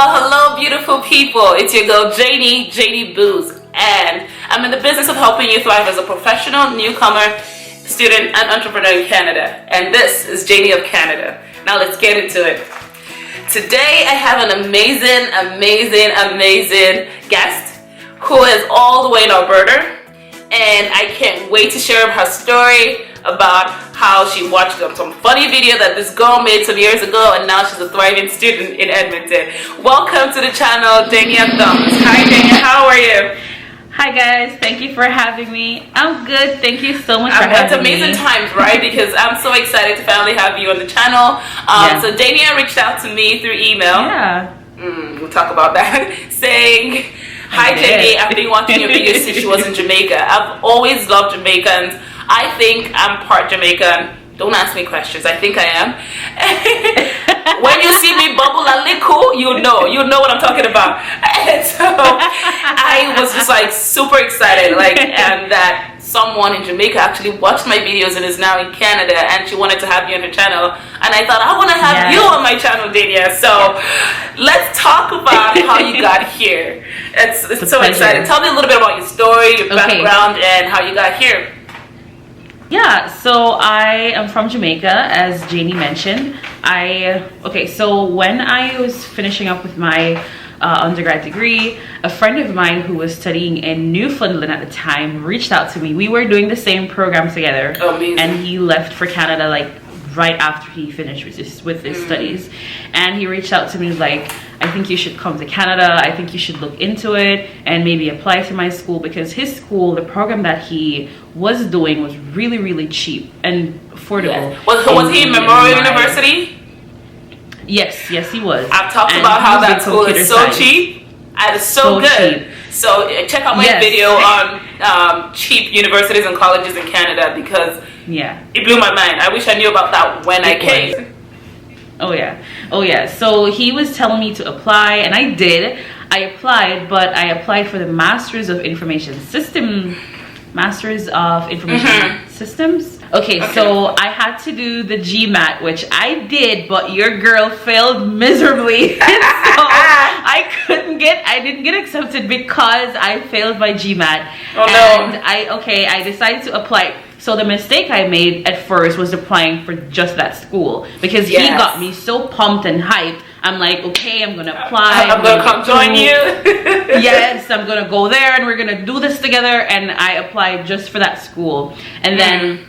Well, hello, beautiful people. It's your girl, Janey Booz, and I'm in the business of helping you thrive as a professional, newcomer, student, and entrepreneur in Canada. And this is Janey of Canada. Now let's get into it. Today, I have an amazing guest who is all the way in Alberta, and I can't wait to share her story about how she watched some funny video that this girl made some years ago, and now she's a thriving student in Edmonton. Welcome to the channel, Janey and I. Hi Janey, how are you? Hi guys, thank you for having me. I'm good, thank you so much for having me. It's amazing times, right? Because I'm so excited to finally have you on the channel. So Janey reached out to me through email. Yeah. We'll talk about that. Saying, hi Janey, I've been watching your videos since she was in Jamaica. I've always loved Jamaicans. I think I'm part Jamaican. Don't ask me questions. I think I am. When you see me bubble a little, you know what I'm talking about. And so I was just like super excited, and that someone in Jamaica actually watched my videos and is now in Canada, and she wanted to have you on her channel. And I thought, I want to have you on my channel, Dania. So let's talk about how you got here. It's so exciting. Tell me a little bit about your story, your background, and how you got here. Yeah, so I am from Jamaica, as Janey mentioned. So when I was finishing up with my undergrad degree, a friend of mine who was studying in Newfoundland at the time reached out to me. We were doing the same program together. Amazing. And he left for Canada right after he finished with his studies, and he reached out to me like, I think you should come to Canada, I think you should look into it and maybe apply to my school, because his school, the program that he was doing, was really cheap and affordable. Yes. Was he in Memorial University? Yes, he was. I've talked about how that school is so cheap and it's so good. Cheap. So check out my video on cheap universities and colleges in Canada, because it blew my mind. I wish I knew about that when I came. Oh yeah. So he was telling me to apply, and I did. I applied, but I applied for the Masters of Information Systems. Okay, so I had to do the GMAT, which I did, but your girl failed miserably. So I didn't get accepted because I failed my GMAT. Oh no. And I decided to apply. So the mistake I made at first was applying for just that school, because he got me so pumped and hyped. I'm like, okay, I'm gonna apply. I'm gonna come join you. Yes, I'm gonna go there and we're gonna do this together. And I applied just for that school. And then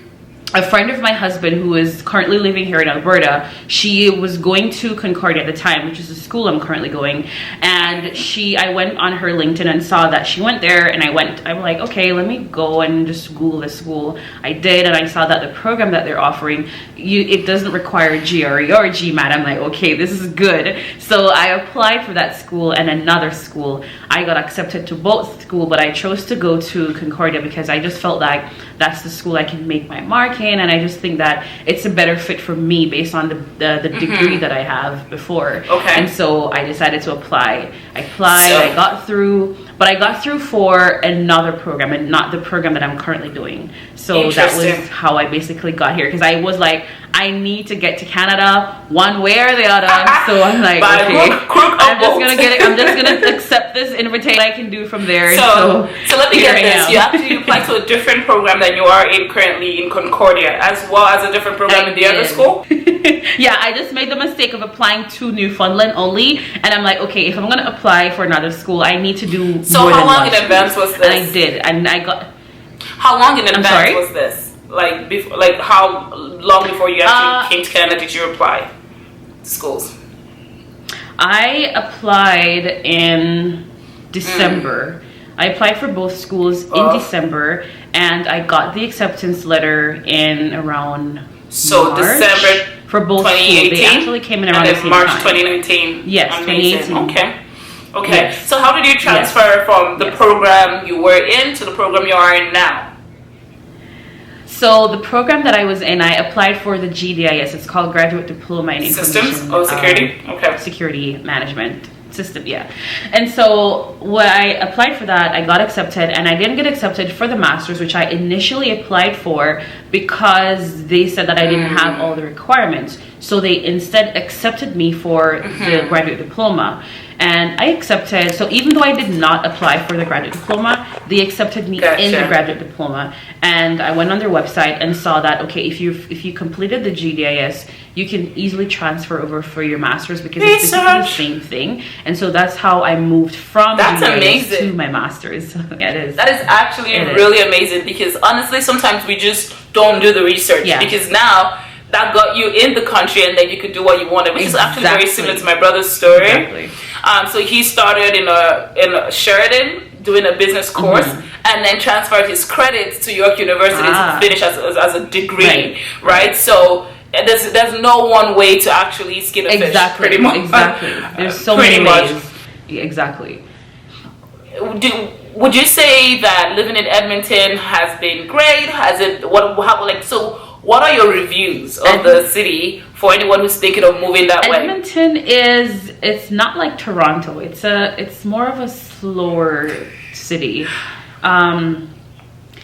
a friend of my husband, who is currently living here in Alberta, she was going to Concordia at the time, which is the school I'm currently going. And I went on her LinkedIn and saw that she went there, and I'm like, okay, let me go and just Google the school. I did, and I saw that the program that they're offering, it doesn't require GRE or GMAT. I'm like, okay, this is good. So I applied for that school and another school. I got accepted to both schools, but I chose to go to Concordia because I just felt like that's the school I can make my mark in, and I just think that it's a better fit for me based on the degree that I have before. Okay. And so I decided to apply. I applied, I got through, but I got through for another program and not the program that I'm currently doing. So that was how I basically got here, because I was like, I need to get to Canada one way or the other. So I'm like, okay, I'm just gonna accept this invitation. I can do from there. So let me get this. You actually applied to a different program than you are in currently in Concordia, as well as a different program in the other school? Yeah, I just made the mistake of applying to Newfoundland only, and I'm like, okay, if I'm gonna apply for another school, I need to do more than one. So how long in advance was this? And I did, and I got. How long in advance was this? How long before you actually came to Canada did you apply to schools? I applied in December. I applied for both schools in December, and I got the acceptance letter in around March, December for both 2018. Schools. They actually came in around the same March time. 2019. Yes, amazing. 2018. Okay. Yes. So how did you transfer from the program you were in to the program you are in now? So the program that I was in, I applied for the GDIS. It's called Graduate Diploma in Information Security. Security Management System. And so when I applied for that, I got accepted, and I didn't get accepted for the master's, which I initially applied for because they said that I didn't have all the requirements. So they instead accepted me for the graduate diploma. and I accepted. So even though I did not apply for the graduate diploma, they accepted me in the graduate diploma. And I went on their website and saw that, okay, if you completed the GDIS, you can easily transfer over for your master's because it's basically the same thing. And so that's how I moved from GDIS to my master's. Yeah, it is. That is actually really amazing, because honestly, sometimes we just don't do the research, because now that got you in the country and then you could do what you wanted, which is actually very similar to my brother's story. Exactly. So he started in a Sheridan doing a business course, and then transferred his credits to York University to finish as a degree, right? So there's no one way to actually skin a fish, pretty much. Exactly. There's so many ways. Exactly. Would you say that living in Edmonton has been great? What are your reviews of the city for anyone who's thinking of moving that way? Edmonton it's not like Toronto. It's more of a slower city. I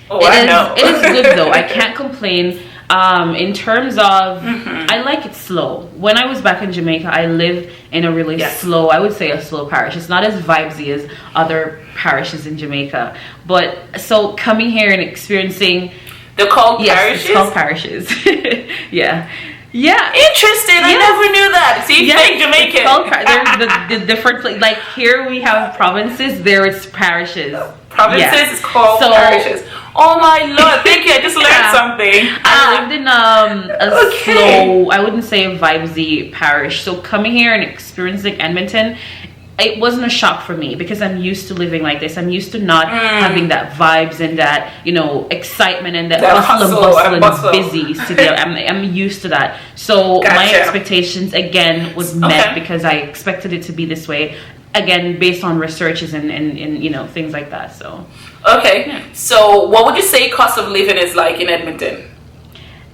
know. It is good though. I can't complain. In terms of, I like it slow. When I was back in Jamaica, I lived in a really slow, I would say a slow parish. It's not as vibesy as other parishes in Jamaica. But so coming here and experiencing, they're called parishes? It's called parishes. Yeah. Interesting. I never knew that. See, fake Jamaican. There's the different, like here we have provinces, there it's parishes. Provinces is called parishes. Oh my Lord, thank you. I just learned something. I lived in a slow, I wouldn't say a vibesy parish. So coming here and experiencing Edmonton, it wasn't a shock for me because I'm used to living like this. I'm used to not having that vibes and that, excitement and that bustle and busy city. I'm used to that. So my expectations again was met because I expected it to be this way. Again, based on researches and things like that. So so what would you say cost of living is like in Edmonton?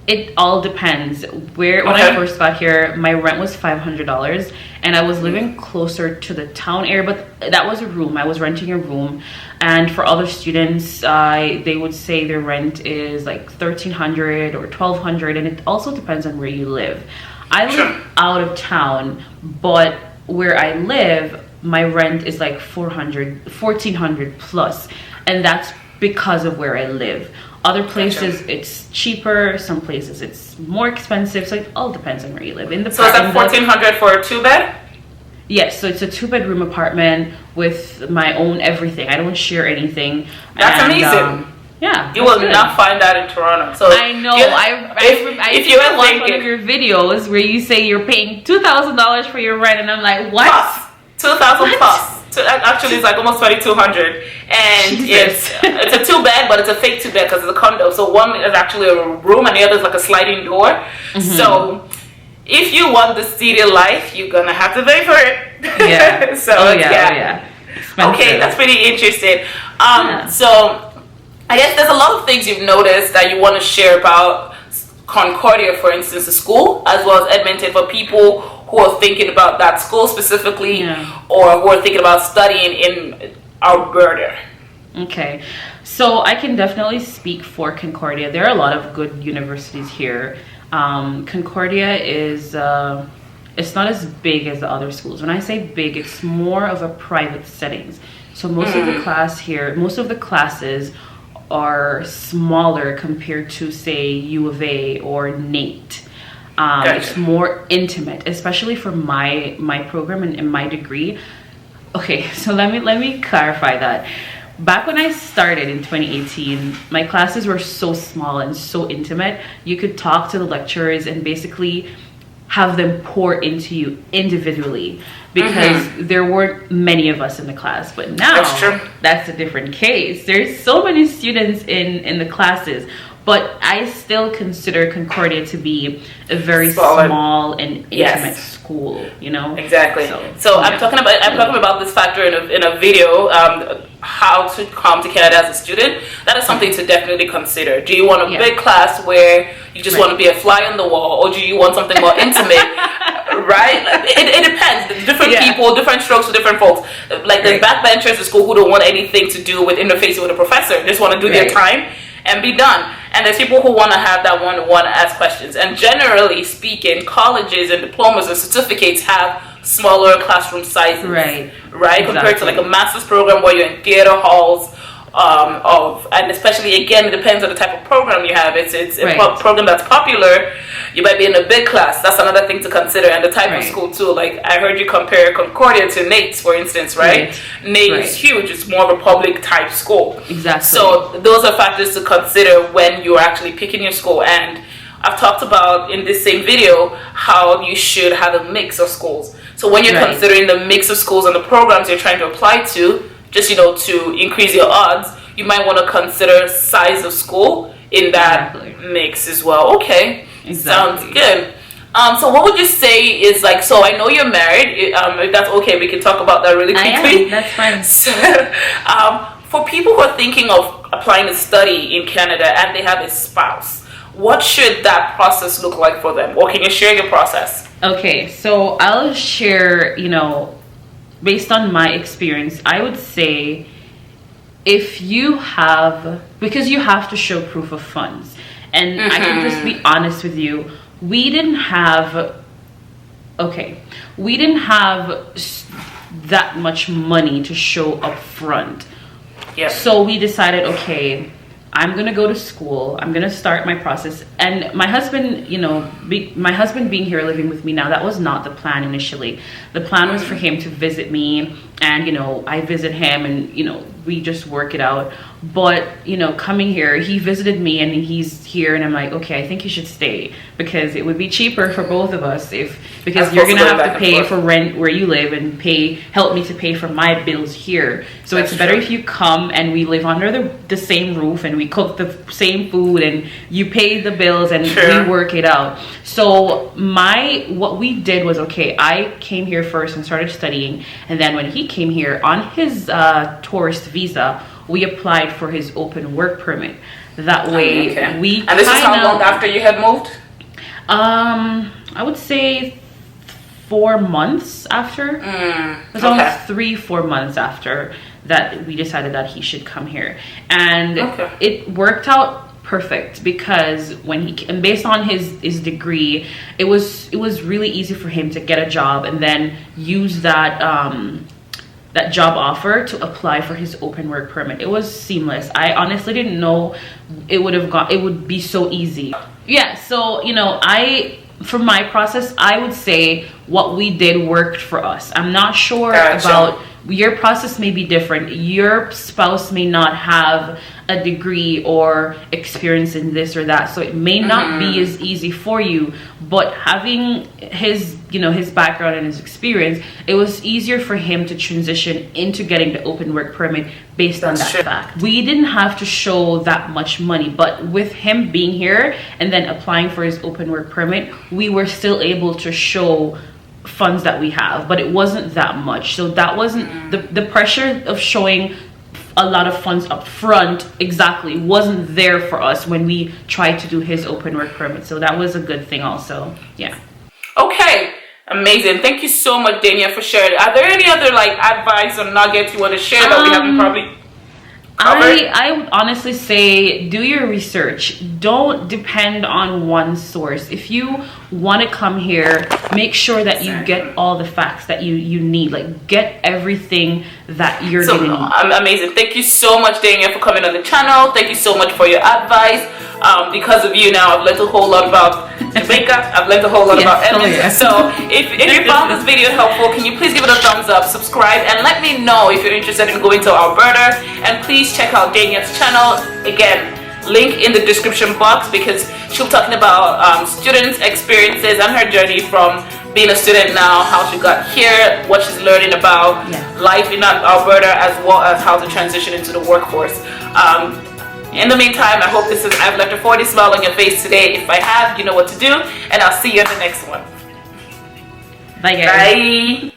It all depends. When I first got here, my rent was $500 and I was living closer to the town area, but that was a room. I was renting a room, and for other students, they would say their rent is like $1,300 or $1,200, and it also depends on where you live. I live out of town, but where I live, my rent is like $1,400 plus, and that's because of where I live. Other places it's cheaper, some places it's more expensive, so it all depends on where you live. So is that $1,400 for a 2-bed? Yes, so it's a 2-bedroom apartment with my own everything. I don't share anything. That's amazing. You will not find that in Toronto. So I know. If you watch one of your videos where you say you're paying $2,000 for your rent, and I'm like, what? Plus $2,000 plus. So actually, it's like almost $2,200, and it's a 2-bed, but it's a fake 2-bed because it's a condo. So one is actually a room, and the other is like a sliding door. So if you want the city life, you're gonna have to pay for it. Yeah. Expensive. Okay, that's pretty interesting. So I guess there's a lot of things you've noticed that you want to share about Concordia, for instance, the school, as well as Edmonton, for people who are thinking about that school specifically, or who are thinking about studying in Alberta. Okay, so I can definitely speak for Concordia. There are a lot of good universities here. Concordia is it's not as big as the other schools. When I say big, it's more of a private settings. So most of the classes are smaller compared to, say, U of A or NAIT. It's more intimate, especially for my program and my degree. Okay, so let me clarify that. Back when I started in 2018, my classes were so small and so intimate. You could talk to the lecturers and basically have them pour into you individually, because there weren't many of us in the class. But now that's a different case. There's so many students in the classes, but I still consider Concordia to be a very small and intimate school, Exactly. So I'm talking about this factor in a video, how to come to Canada as a student. That is something to definitely consider. Do you want a big class where you just want to be a fly on the wall, or do you want something more intimate? Right? It depends. There's different people, different strokes for different folks. Like there's backbenchers at school who don't want anything to do with interfacing with a professor. They just want to do their time and be done. And there's people who want to have that one-to-one, ask questions. And generally speaking, colleges and diplomas and certificates have smaller classroom sizes, Right. Right, compared to like a master's program where you're in theater halls. And especially again, it depends on the type of program you have. It's Right. a program that's popular. You might be in a big class. That's another thing to consider, and the type of Right. school too. Like I heard you compare Concordia to Nate's, for instance, right? Nate is huge. It's more of a public type school. Exactly. So those are factors to consider when you're actually picking your school. And I've talked about in this same video how you should have a mix of schools. So when you're Right. considering the mix of schools and the programs you're trying to apply to, just to increase your odds, you might want to consider size of school in that mix as well. Okay, sounds good. So what would you say is like? So I know you're married. If that's okay, we can talk about that really quickly. That's fine. So, for people who are thinking of applying to study in Canada and they have a spouse, what should that process look like for them? Or can you share your process? Okay, so I'll share, based on my experience, I would say if you have, because you have to show proof of funds, and I can just be honest with you, we didn't have that much money to show up front. Yeah. So we decided, okay, I'm gonna go to school. I'm gonna start my process. And my husband, my husband being here living with me now, that was not the plan initially. The plan was for him to visit me, and I visit him, and we just work it out. But coming here, he visited me, and he's here, and I'm like, okay, I think you should stay, because it would be cheaper for both of us because you're gonna have to pay for rent where you live and help me to pay for my bills here. So it's better if you come and we live under the same roof, and we cook the same food, and you pay the bills, and we work it out. So what we did was, okay, I came here first and started studying, and then when he came here on his tourist visa, we applied for his open work permit. That way, And this is how long after you had moved? I would say 4 months after. It was almost 3-4 months after that we decided that he should come here, and it worked out perfect, because and based on his degree, it was really easy for him to get a job and then use that job offer to apply for his open work permit. It was seamless. I honestly didn't know it would be so easy. Yeah, so for my process, I would say what we did worked for us. I'm not sure about your process. May be different. Your spouse may not have a degree or experience in this or that, so it may not be as easy for you. But having his background and his experience, it was easier for him to transition into getting the open work permit based on that fact. We didn't have to show that much money, but with him being here and then applying for his open work permit, we were still able to show funds that we have, but it wasn't that much. So that wasn't the pressure of showing a lot of funds up front wasn't there for us when we tried to do his open work permit. So that was a good thing also. Yeah. Okay, amazing. Thank you so much, Dania, for sharing. Are there any other advice or nuggets you want to share that we haven't probably covered? I would honestly say do your research. Don't depend on one source. If you want to come here, make sure that you get all the facts that you need. Get everything that you're gonna need. Amazing. Thank you so much, Dania, for coming on the channel. Thank you so much for your advice. Because of you now, I've learned a whole lot about Jamaica. I've learned a whole lot about Edmonton. So if you found this video helpful, can you please give it a thumbs up, subscribe, and let me know if you're interested in going to Alberta. And please check out Dania's channel. Again, link in the description box, because she'll be talking about students' experiences and her journey from being a student now, how she got here, what she's learning about life in Alberta, as well as how to transition into the workforce. In the meantime, I hope I've left a 40 smile on your face today. If I have, you know what to do, and I'll see you in the next one. Bye, guys. Bye.